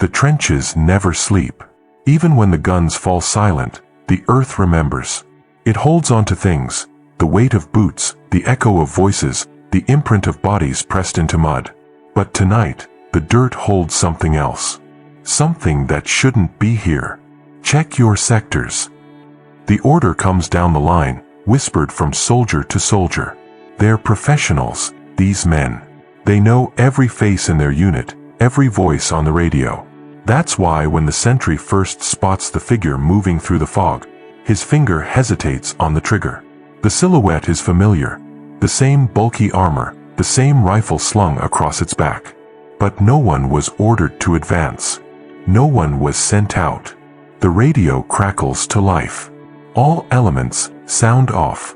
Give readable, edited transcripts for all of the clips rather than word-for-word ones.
The trenches never sleep. Even when the guns fall silent, the earth remembers. It holds on to things, the weight of boots, the echo of voices, the imprint of bodies pressed into mud. But tonight, the dirt holds something else. Something that shouldn't be here. Check your sectors. The order comes down the line, whispered from soldier to soldier. They're professionals, these men. They know every face in their unit, every voice on the radio. That's why when the sentry first spots the figure moving through the fog, his finger hesitates on the trigger. The silhouette is familiar. The same bulky armor, the same rifle slung across its back. But no one was ordered to advance. No one was sent out. The radio crackles to life. All elements sound off.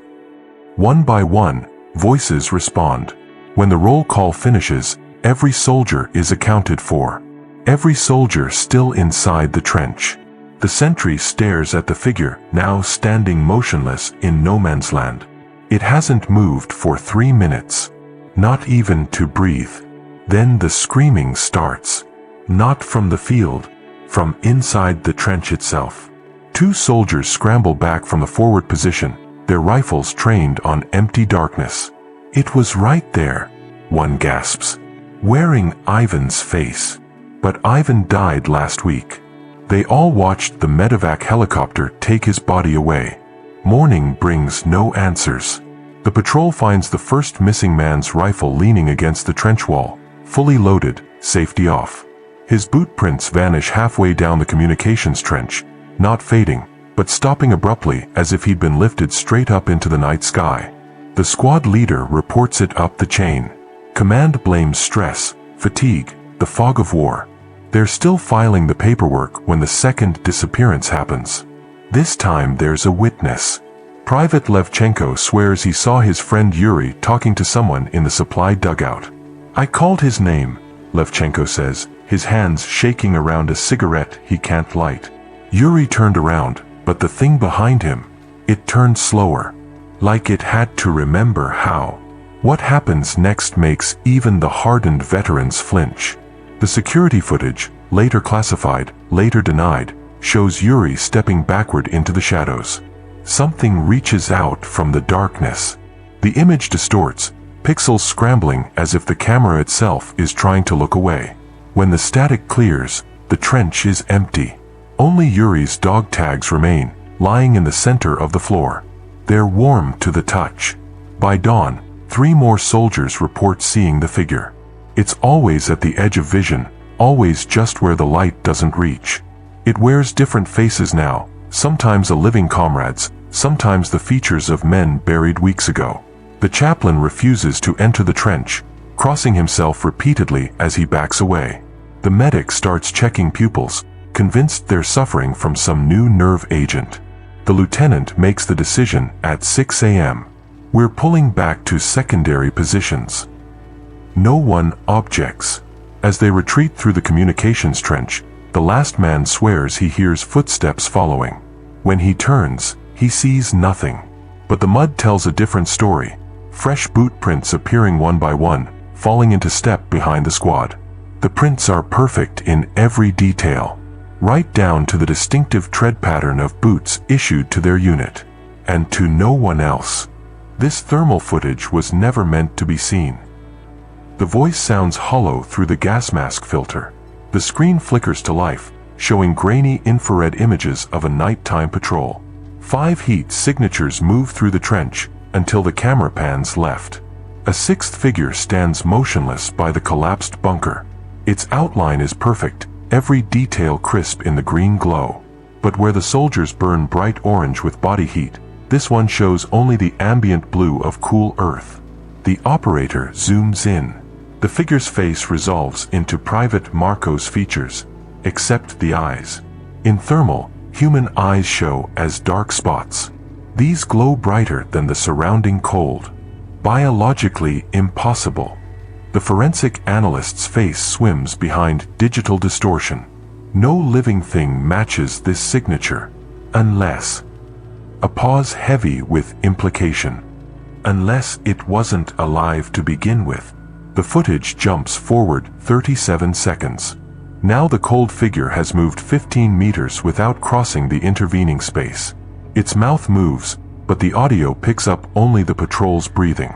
One by one, voices respond. When the roll call finishes, every soldier is accounted for. Every soldier still inside the trench. The sentry stares at the figure, now standing motionless in no man's land. It hasn't moved for 3 minutes. Not even to breathe. Then the screaming starts. Not from the field, from inside the trench itself. 2 soldiers scramble back from the forward position, their rifles trained on empty darkness. It was right there, one gasps. Wearing Ivan's face. But Ivan died last week. They all watched the medevac helicopter take his body away. Morning brings no answers. The patrol finds the first missing man's rifle leaning against the trench wall, fully loaded, safety off. His boot prints vanish halfway down the communications trench, not fading, but stopping abruptly as if he'd been lifted straight up into the night sky. The squad leader reports it up the chain. Command blames stress, fatigue, the fog of war. They're still filing the paperwork when the second disappearance happens. This time there's a witness. Private Levchenko swears he saw his friend Yuri talking to someone in the supply dugout. I called his name, Levchenko says, his hands shaking around a cigarette he can't light. Yuri turned around, but the thing behind him, it turned slower. Like it had to remember how. What happens next makes even the hardened veterans flinch. The security footage, later classified, later denied, shows Yuri stepping backward into the shadows. Something reaches out from the darkness. The image distorts, pixels scrambling as if the camera itself is trying to look away. When the static clears, the trench is empty. Only Yuri's dog tags remain, lying in the center of the floor. They're warm to the touch. By dawn, 3 more soldiers report seeing the figure. It's always at the edge of vision, always just where the light doesn't reach. It wears different faces now, sometimes a living comrade's, sometimes the features of men buried weeks ago. The chaplain refuses to enter the trench, crossing himself repeatedly as he backs away. The medic starts checking pupils, convinced they're suffering from some new nerve agent. The lieutenant makes the decision at 6 a.m. We're pulling back to secondary positions. No one objects. As they retreat through the communications trench, the last man swears he hears footsteps following. When he turns, he sees nothing. But the mud tells a different story. Fresh boot prints appearing one by one, falling into step behind the squad. The prints are perfect in every detail, right down to the distinctive tread pattern of boots issued to their unit. And to no one else. This thermal footage was never meant to be seen. The voice sounds hollow through the gas mask filter. The screen flickers to life, showing grainy infrared images of a nighttime patrol. 5 heat signatures move through the trench, until the camera pans left. A 6th figure stands motionless by the collapsed bunker. Its outline is perfect, every detail crisp in the green glow. But where the soldiers burn bright orange with body heat, this one shows only the ambient blue of cool earth. The operator zooms in. The figure's face resolves into Private Marco's features, except the eyes. In thermal, human eyes show as dark spots. These glow brighter than the surrounding cold. Biologically impossible. The forensic analyst's face swims behind digital distortion. No living thing matches this signature. Unless... A pause heavy with implication. Unless it wasn't alive to begin with. The footage jumps forward 37 seconds. Now the cold figure has moved 15 meters without crossing the intervening space. Its mouth moves, but the audio picks up only the patrol's breathing.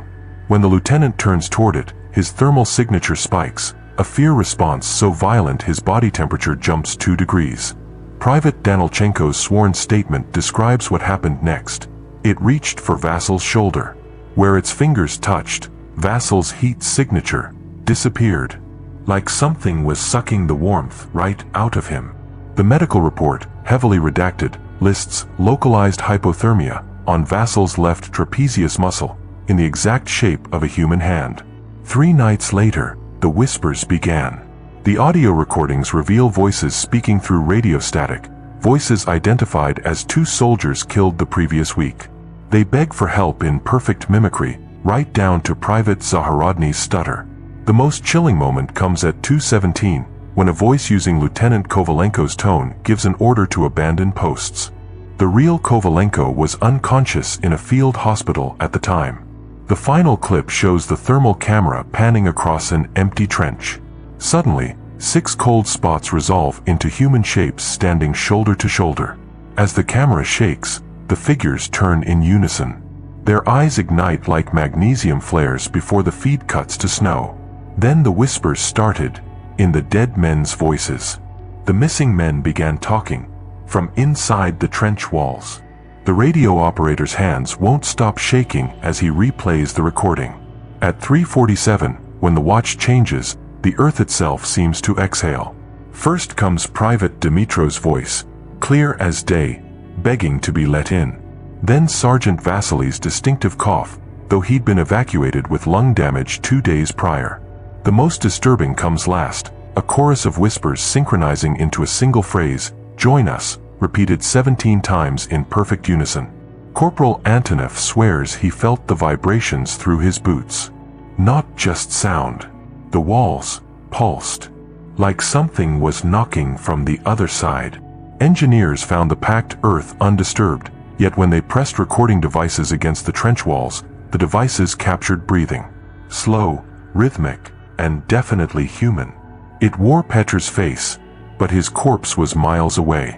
When the lieutenant turns toward it, his thermal signature spikes, a fear response so violent his body temperature jumps 2 degrees. Private Danilchenko's sworn statement describes what happened next. It reached for Vassil's shoulder. Where its fingers touched, Vassil's heat signature disappeared. Like something was sucking the warmth right out of him. The medical report, heavily redacted, lists localized hypothermia on Vassil's left trapezius muscle, in the exact shape of a human hand. 3 nights later, the whispers began. The audio recordings reveal voices speaking through radio static, voices identified as 2 soldiers killed the previous week. They beg for help in perfect mimicry, right down to Private Zaharodny's stutter. The most chilling moment comes at 2:17, when a voice using Lieutenant Kovalenko's tone gives an order to abandon posts. The real Kovalenko was unconscious in a field hospital at the time. The final clip shows the thermal camera panning across an empty trench. Suddenly, 6 cold spots resolve into human shapes standing shoulder to shoulder. As the camera shakes, the figures turn in unison. Their eyes ignite like magnesium flares before the feed cuts to snow. Then the whispers started, in the dead men's voices. The missing men began talking, from inside the trench walls. The radio operator's hands won't stop shaking as he replays the recording. At 3:47, when the watch changes, the earth itself seems to exhale. First comes Private Dimitro's voice, clear as day, begging to be let in. Then Sergeant Vassili's distinctive cough, though he'd been evacuated with lung damage 2 days prior. The most disturbing comes last, a chorus of whispers synchronizing into a single phrase, "Join us," repeated 17 times in perfect unison. Corporal Antonov swears he felt the vibrations through his boots. Not just sound. The walls pulsed, like something was knocking from the other side. Engineers found the packed earth undisturbed, yet when they pressed recording devices against the trench walls, the devices captured breathing. Slow, rhythmic, and definitely human. It wore Petr's face, but his corpse was miles away.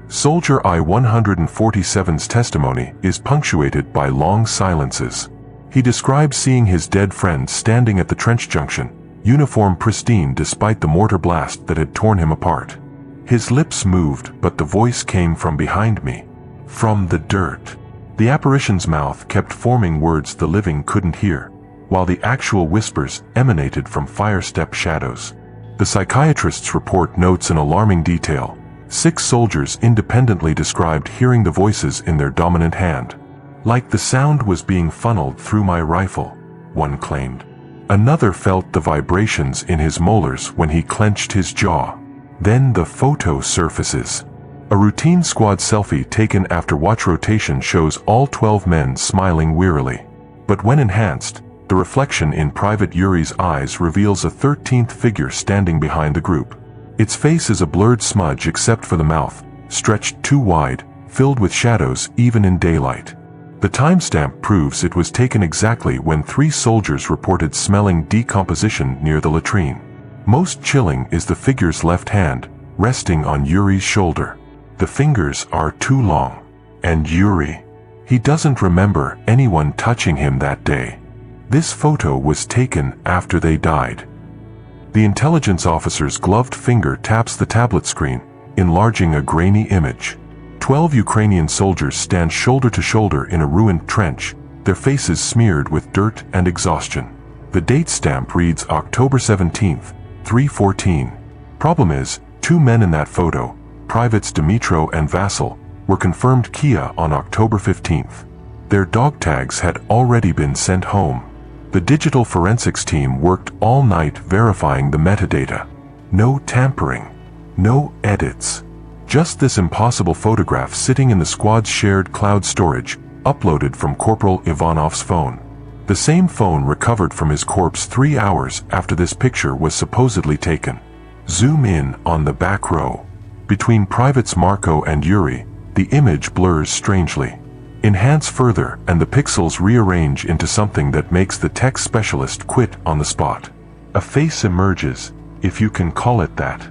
Soldier I-147's testimony is punctuated by long silences. He describes seeing his dead friend standing at the trench junction, uniform pristine despite the mortar blast that had torn him apart. His lips moved, but the voice came from behind me. From the dirt. The apparition's mouth kept forming words the living couldn't hear, while the actual whispers emanated from fire-step shadows. The psychiatrist's report notes an alarming detail. 6 soldiers independently described hearing the voices in their dominant hand. Like the sound was being funneled through my rifle, one claimed. Another felt the vibrations in his molars when he clenched his jaw. Then the photo surfaces. A routine squad selfie taken after watch rotation shows all 12 men smiling wearily. But when enhanced, the reflection in Private Yuri's eyes reveals a 13th figure standing behind the group. Its face is a blurred smudge except for the mouth, stretched too wide, filled with shadows even in daylight. The timestamp proves it was taken exactly when 3 soldiers reported smelling decomposition near the latrine. Most chilling is the figure's left hand, resting on Yuri's shoulder. The fingers are too long. And Yuri. He doesn't remember anyone touching him that day. This photo was taken after they died. The intelligence officer's gloved finger taps the tablet screen, enlarging a grainy image. 12 Ukrainian soldiers stand shoulder to shoulder in a ruined trench, their faces smeared with dirt and exhaustion. The date stamp reads October 17th, 3:14. Problem is, 2 men in that photo, Privates Dimitro and Vassil, were confirmed Kia on October 15th. Their dog tags had already been sent home. The digital forensics team worked all night verifying the metadata. No tampering. No edits. Just this impossible photograph sitting in the squad's shared cloud storage, uploaded from Corporal Ivanov's phone. The same phone recovered from his corpse 3 hours after this picture was supposedly taken. Zoom in on the back row. Between Privates Marko and Yuri, the image blurs strangely. Enhance further and the pixels rearrange into something that makes the tech specialist quit on the spot. A face emerges, if you can call it that.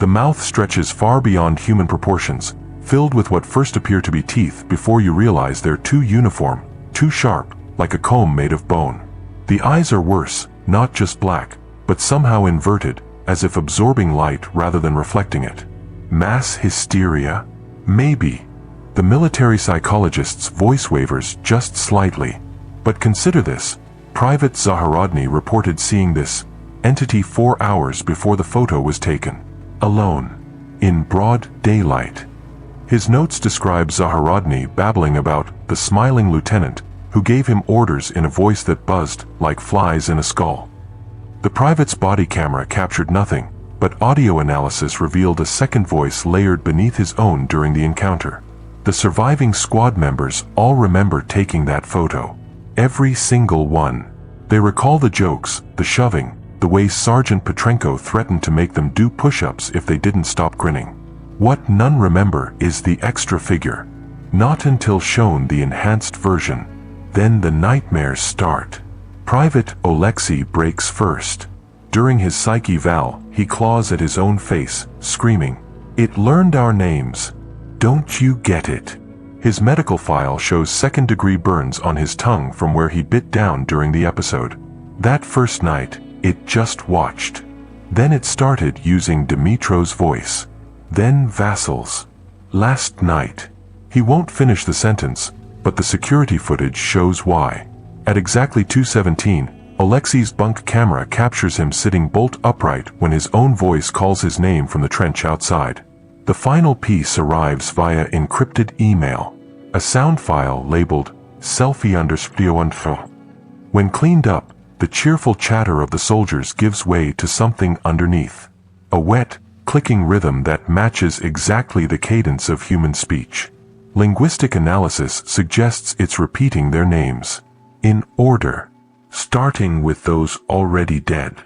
The mouth stretches far beyond human proportions, filled with what first appear to be teeth before you realize they're too uniform, too sharp, like a comb made of bone. The eyes are worse, not just black, but somehow inverted, as if absorbing light rather than reflecting it. Mass hysteria? Maybe. The military psychologist's voice wavers just slightly. But consider this. Private Zaharodny reported seeing this entity 4 hours before the photo was taken. Alone. In broad daylight. His notes describe Zaharodny babbling about the smiling lieutenant who gave him orders in a voice that buzzed like flies in a skull. The private's body camera captured nothing, but audio analysis revealed a second voice layered beneath his own during the encounter. The surviving squad members all remember taking that photo. Every single one. They recall the jokes, the shoving, the way Sergeant Petrenko threatened to make them do push-ups if they didn't stop grinning. What none remember is the extra figure. Not until shown the enhanced version. Then the nightmares start. Private Oleksiy breaks first. During his psyche eval, he claws at his own face, screaming, "It learned our names. Don't you get it?" His medical file shows second-degree burns on his tongue from where he bit down during the episode. That first night, it just watched. Then it started using Dimitro's voice. Then Vassil's. Last night. He won't finish the sentence, but the security footage shows why. At exactly 2:17, Oleksiy's bunk camera captures him sitting bolt upright when his own voice calls his name from the trench outside. The final piece arrives via encrypted email, a sound file labeled selfie_info. When cleaned up, the cheerful chatter of the soldiers gives way to something underneath. A wet, clicking rhythm that matches exactly the cadence of human speech. Linguistic analysis suggests it's repeating their names. In order. Starting with those already dead.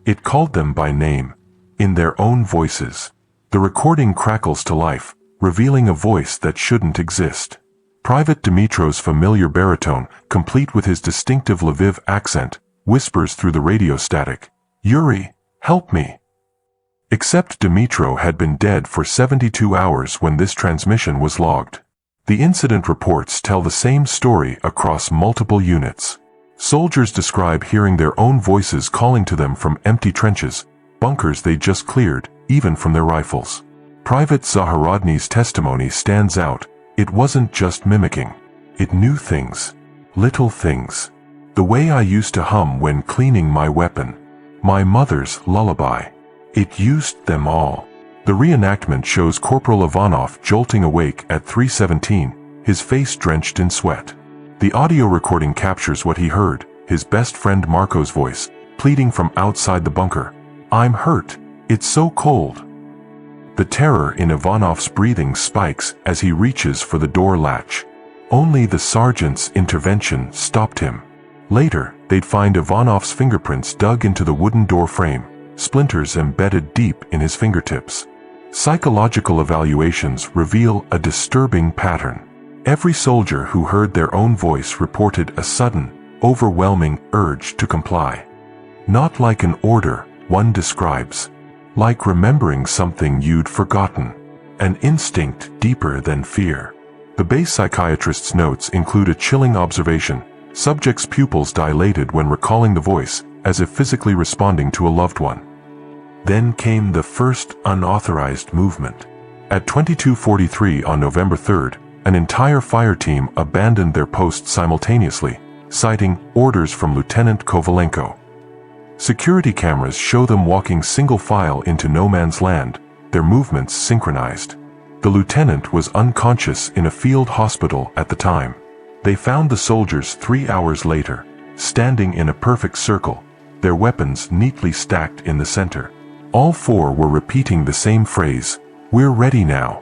It called them by name. In their own voices. The recording crackles to life, revealing a voice that shouldn't exist. Private Dimitro's familiar baritone, complete with his distinctive Lviv accent, whispers through the radio static, "Yuri, help me." Except Dimitro had been dead for 72 hours when this transmission was logged. The incident reports tell the same story across multiple units. Soldiers describe hearing their own voices calling to them from empty trenches, bunkers they just cleared, even from their rifles. Private Zaharodny's testimony stands out. It wasn't just mimicking. It knew things. Little things. The way I used to hum when cleaning my weapon. My mother's lullaby. It used them all. The reenactment shows Corporal Ivanov jolting awake at 3:17, his face drenched in sweat. The audio recording captures what he heard, his best friend Marco's voice, pleading from outside the bunker. "I'm hurt. It's so cold." The terror in Ivanov's breathing spikes as he reaches for the door latch. Only the sergeant's intervention stopped him. Later, they'd find Ivanov's fingerprints dug into the wooden door frame, splinters embedded deep in his fingertips. Psychological evaluations reveal a disturbing pattern. Every soldier who heard their own voice reported a sudden, overwhelming urge to comply. Not like an order, one describes. Like remembering something you'd forgotten. An instinct deeper than fear. The base psychiatrist's notes include a chilling observation. Subject's pupils dilated when recalling the voice, as if physically responding to a loved one. Then came the first unauthorized movement. At 22:43 on November 3rd, an entire fire team abandoned their posts simultaneously, citing orders from Lieutenant Kovalenko. Security cameras show them walking single file into no man's land, their movements synchronized. The lieutenant was unconscious in a field hospital at the time. They found the soldiers 3 hours later, standing in a perfect circle, their weapons neatly stacked in the center. All four were repeating the same phrase, "We're ready now."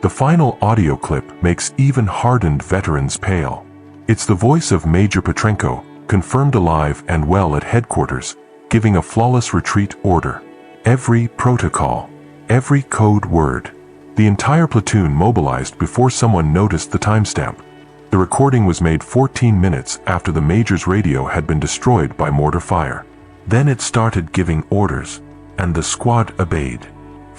The final audio clip makes even hardened veterans pale. It's the voice of Major Petrenko, confirmed alive and well at headquarters, giving a flawless retreat order. Every protocol, every code word. The entire platoon mobilized before someone noticed the timestamp. The recording was made 14 minutes after the major's radio had been destroyed by mortar fire. Then it started giving orders, and the squad obeyed.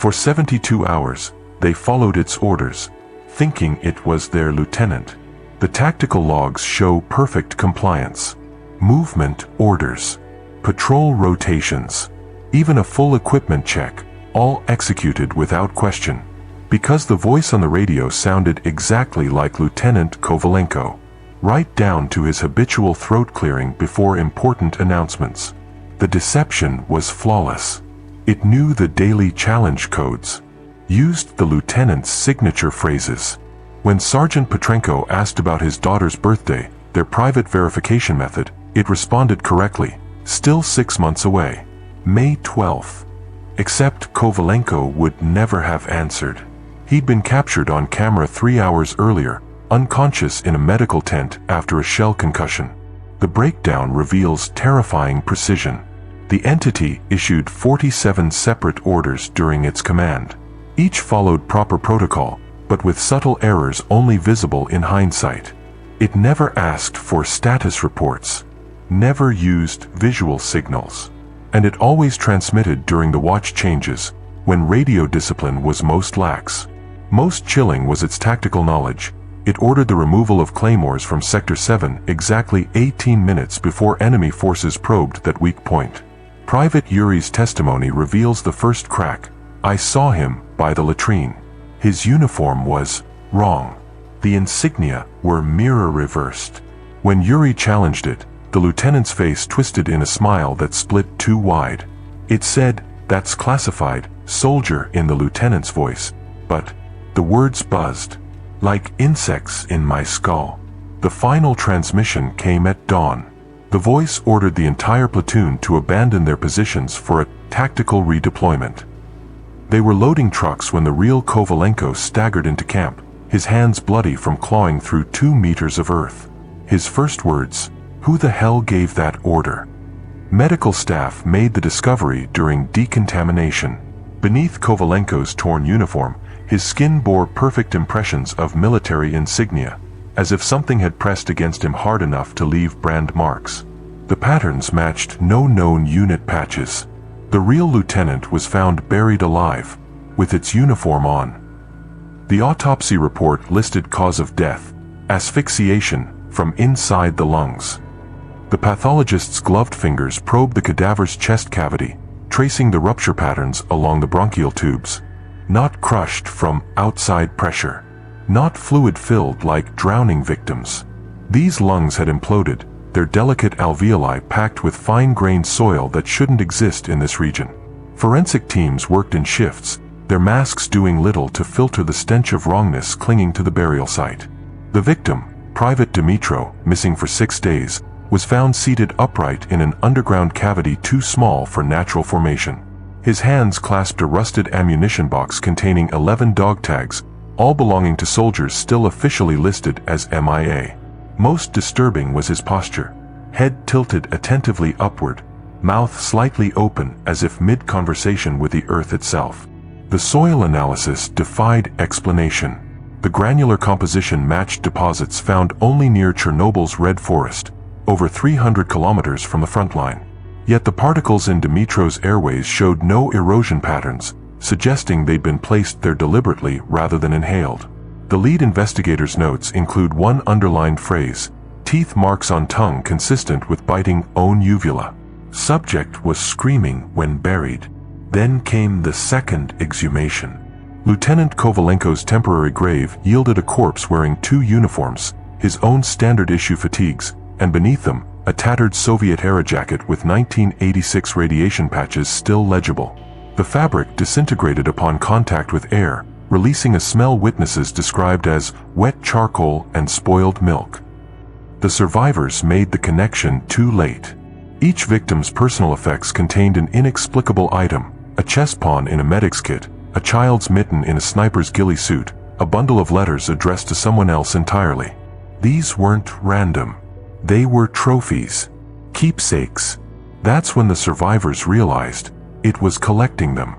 For 72 hours, they followed its orders, thinking it was their lieutenant. The tactical logs show perfect compliance. Movement orders, patrol rotations, even a full equipment check, all executed without question. Because the voice on the radio sounded exactly like Lieutenant Kovalenko, right down to his habitual throat clearing before important announcements. The deception was flawless. It knew the daily challenge codes, used the lieutenant's signature phrases. When Sergeant Petrenko asked about his daughter's birthday, their private verification method, it responded correctly, still 6 months away. May 12th. Except Kovalenko would never have answered. He'd been captured on camera 3 hours earlier, unconscious in a medical tent after a shell concussion. The breakdown reveals terrifying precision. The entity issued 47 separate orders during its command. Each followed proper protocol, but with subtle errors only visible in hindsight. It never asked for status reports, never used visual signals, and it always transmitted during the watch changes, when radio discipline was most lax. Most chilling was its tactical knowledge. It ordered the removal of claymores from Sector 7 exactly 18 minutes before enemy forces probed that weak point. Private Yuri's testimony reveals the first crack. I saw him by the latrine. His uniform was wrong. The insignia were mirror reversed. When Yuri challenged it, the lieutenant's face twisted in a smile that split too wide. It said, "That's classified, soldier," in the lieutenant's voice, but the words buzzed like insects in my skull. The final transmission came at dawn. The voice ordered the entire platoon to abandon their positions for a tactical redeployment. They were loading trucks when the real Kovalenko staggered into camp, his hands bloody from clawing through 2 meters of earth. His first words, "Who the hell gave that order?" Medical staff made the discovery during decontamination. Beneath Kovalenko's torn uniform, his skin bore perfect impressions of military insignia, as if something had pressed against him hard enough to leave brand marks. The patterns matched no known unit patches. The real lieutenant was found buried alive, with its uniform on. The autopsy report listed cause of death, asphyxiation, from inside the lungs. The pathologist's gloved fingers probed the cadaver's chest cavity, tracing the rupture patterns along the bronchial tubes. Not crushed from outside pressure. Not fluid-filled like drowning victims. These lungs had imploded, their delicate alveoli packed with fine-grained soil that shouldn't exist in this region. Forensic teams worked in shifts, their masks doing little to filter the stench of wrongness clinging to the burial site. The victim, Private Dimitro, missing for 6 days, was found seated upright in an underground cavity too small for natural formation. His hands clasped a rusted ammunition box containing 11 dog tags, all belonging to soldiers still officially listed as MIA. Most disturbing was his posture. Head tilted attentively upward, mouth slightly open as if mid-conversation with the earth itself. The soil analysis defied explanation. The granular composition matched deposits found only near Chernobyl's Red Forest, over 300 kilometers from the front line. Yet the particles in Dimitro's airways showed no erosion patterns, suggesting they'd been placed there deliberately rather than inhaled. The lead investigator's notes include one underlined phrase, teeth marks on tongue consistent with biting own uvula. Subject was screaming when buried. Then came the second exhumation. Lieutenant Kovalenko's temporary grave yielded a corpse wearing 2 uniforms, his own standard-issue fatigues, and beneath them, a tattered Soviet-era jacket with 1986 radiation patches still legible. The fabric disintegrated upon contact with air, releasing a smell witnesses described as wet charcoal and spoiled milk. The survivors made the connection too late. Each victim's personal effects contained an inexplicable item, a chest pawn in a medic's kit, a child's mitten in a sniper's ghillie suit, a bundle of letters addressed to someone else entirely. These weren't random. They were trophies. Keepsakes. That's when the survivors realized it was collecting them.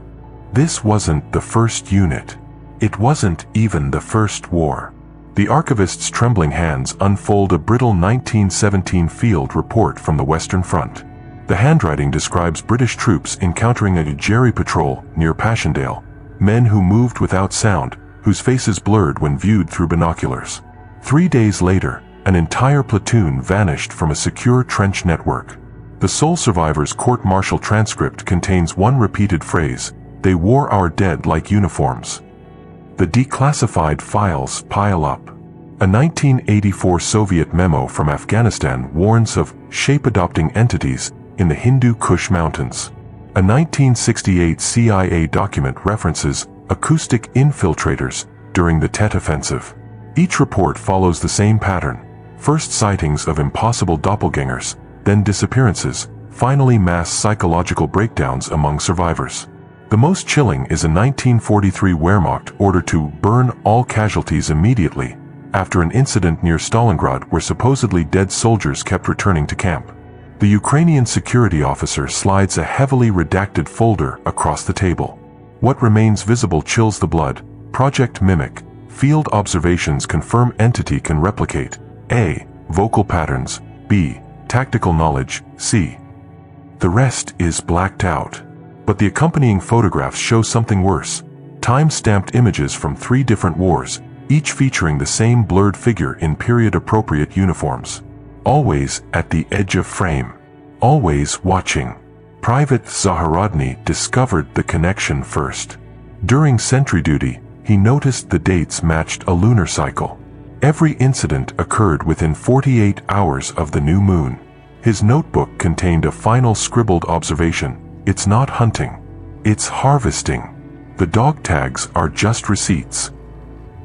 This wasn't the first unit. It wasn't even the first war. The archivist's trembling hands unfold a brittle 1917 field report from the Western Front. The handwriting describes British troops encountering a Jerry patrol near Passchendaele, men who moved without sound, whose faces blurred when viewed through binoculars. 3 days later, an entire platoon vanished from a secure trench network. The sole survivor's court-martial transcript contains one repeated phrase: "They wore our dead like uniforms." The declassified files pile up. A 1984 Soviet memo from Afghanistan warns of shape-adopting entities in the Hindu Kush Mountains. A 1968 CIA document references acoustic infiltrators during the Tet Offensive. Each report follows the same pattern: first sightings of impossible doppelgangers, then disappearances, finally mass psychological breakdowns among survivors. The most chilling is a 1943 Wehrmacht order to burn all casualties immediately after an incident near Stalingrad where supposedly dead soldiers kept returning to camp. The Ukrainian security officer slides a heavily redacted folder across the table. What remains visible chills the blood. Project Mimic. Field observations confirm entity can replicate A. Vocal patterns, B. Tactical knowledge, C. The rest is blacked out. But the accompanying photographs show something worse. Time-stamped images from 3 different wars, each featuring the same blurred figure in period-appropriate uniforms. Always at the edge of frame. Always watching. Private Zaharodny discovered the connection first. During sentry duty, he noticed the dates matched a lunar cycle. Every incident occurred within 48 hours of the new moon. His notebook contained a final scribbled observation: "It's not hunting. It's harvesting. The dog tags are just receipts."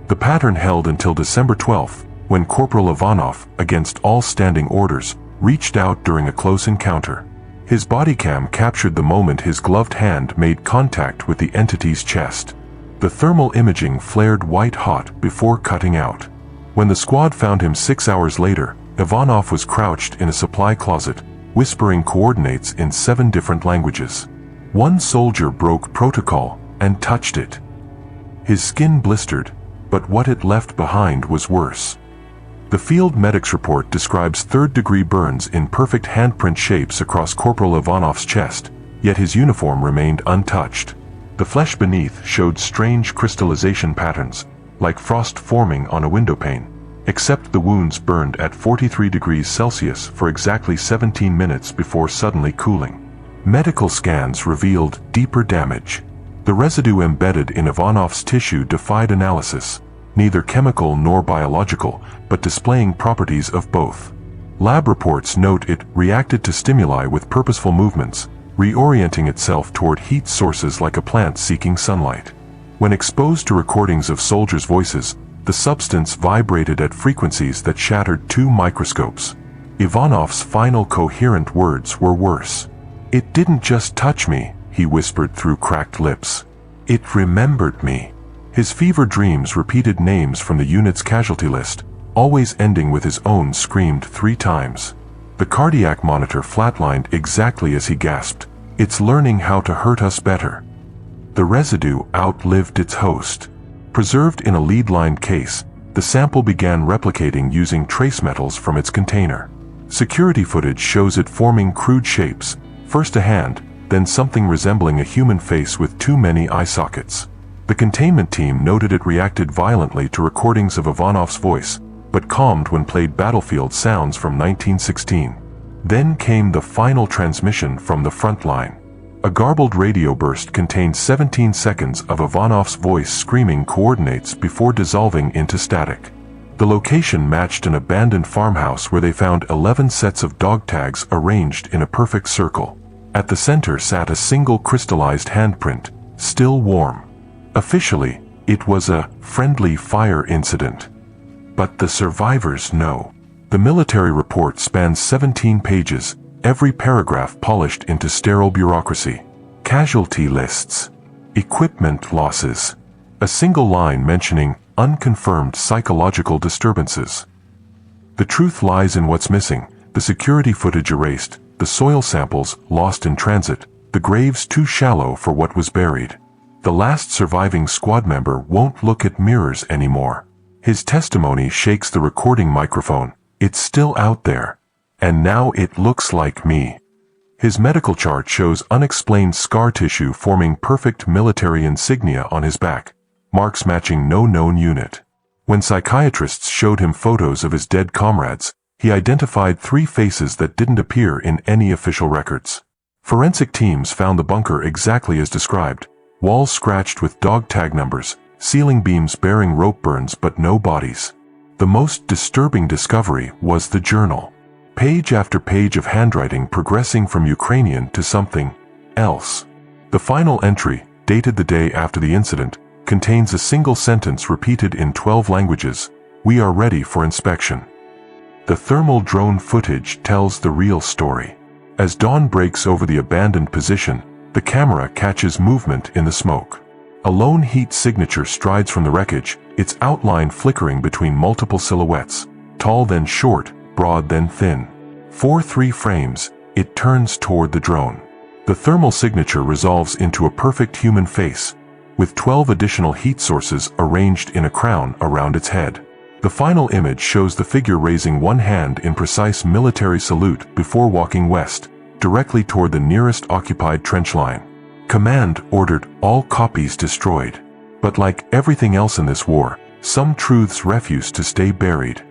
The pattern held until December 12, when Corporal Ivanov, against all standing orders, reached out during a close encounter. His body cam captured the moment his gloved hand made contact with the entity's chest. The thermal imaging flared white-hot before cutting out. When the squad found him 6 hours later, Ivanov was crouched in a supply closet, whispering coordinates in 7 different languages. One soldier broke protocol and touched it. His skin blistered, but what it left behind was worse. The field medic's report describes third-degree burns in perfect handprint shapes across Corporal Ivanov's chest, yet his uniform remained untouched. The flesh beneath showed strange crystallization patterns, like frost forming on a windowpane, except the wounds burned at 43 degrees Celsius for exactly 17 minutes before suddenly cooling. Medical scans revealed deeper damage. The residue embedded in Ivanov's tissue defied analysis, neither chemical nor biological, but displaying properties of both. Lab reports note it reacted to stimuli with purposeful movements, reorienting itself toward heat sources like a plant seeking sunlight. When exposed to recordings of soldiers' voices, the substance vibrated at frequencies that shattered 2 microscopes. Ivanov's final coherent words were worse. "It didn't just touch me," he whispered through cracked lips. "It remembered me." His fever dreams repeated names from the unit's casualty list, always ending with his own screamed 3 times. The cardiac monitor flatlined exactly as he gasped, "It's learning how to hurt us better." The residue outlived its host. Preserved in a lead-lined case, the sample began replicating using trace metals from its container. Security footage shows it forming crude shapes, first a hand, then something resembling a human face with too many eye sockets. The containment team noted it reacted violently to recordings of Ivanov's voice, but calmed when played battlefield sounds from 1916. Then came the final transmission from the Frontline. A garbled radio burst contained 17 seconds of Ivanov's voice screaming coordinates before dissolving into static. The location matched an abandoned farmhouse where they found 11 sets of dog tags arranged in a perfect circle. At the center sat a single crystallized handprint, still warm. Officially, it was a friendly fire incident. But the survivors know. The military report spans 17 pages, every paragraph polished into sterile bureaucracy. Casualty lists. Equipment losses. A single line mentioning unconfirmed psychological disturbances. The truth lies in what's missing: the security footage erased, the soil samples lost in transit, the graves too shallow for what was buried. The last surviving squad member won't look at mirrors anymore. His testimony shakes the recording microphone. "It's still out there. And now it looks like me." His medical chart shows unexplained scar tissue forming perfect military insignia on his back, marks matching no known unit. When psychiatrists showed him photos of his dead comrades, he identified 3 faces that didn't appear in any official records. Forensic teams found the bunker exactly as described, walls scratched with dog tag numbers, ceiling beams bearing rope burns but no bodies. The most disturbing discovery was the journal. Page after page of handwriting progressing from Ukrainian to something else. The final entry, dated the day after the incident, contains a single sentence repeated in 12 languages: "We are ready for inspection." The thermal drone footage tells the real story. As dawn breaks over the abandoned position, the camera catches movement in the smoke. A lone heat signature strides from the wreckage, its outline flickering between multiple silhouettes, tall then short, broad then thin. For 3 frames, it turns toward the drone. The thermal signature resolves into a perfect human face, with 12 additional heat sources arranged in a crown around its head. The final image shows the figure raising one hand in precise military salute before walking west, directly toward the nearest occupied trench line. Command ordered all copies destroyed. But like everything else in this war, some truths refuse to stay buried.